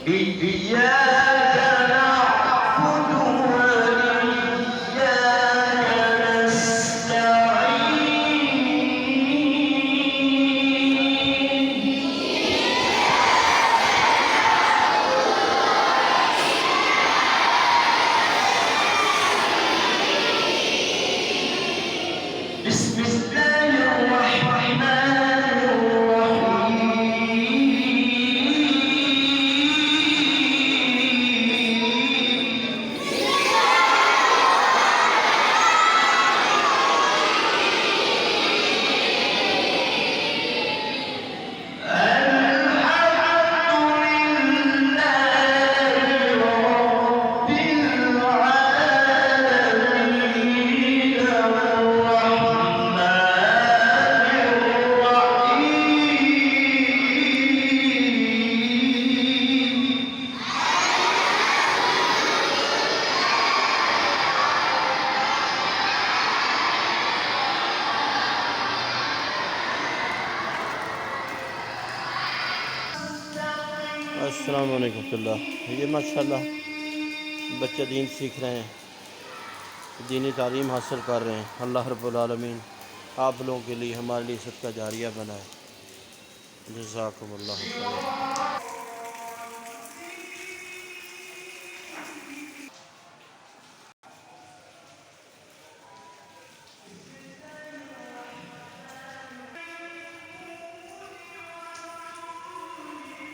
إياك نعبد وإياك نستعين. بسم الله الرحمن الرحيم. अस्सलाम वालेकुम रहमतुल्लाह। ये माशाल्लाह बच्चे दीन सीख रहे हैं, दीनी तालीम हासिल कर रहे हैं। अल्लाह रब्बुल आलमीन आप लोगों के लिए, हमारे लिए सदका जारिया बनाए। जज़ाकुमुल्लाह खैर।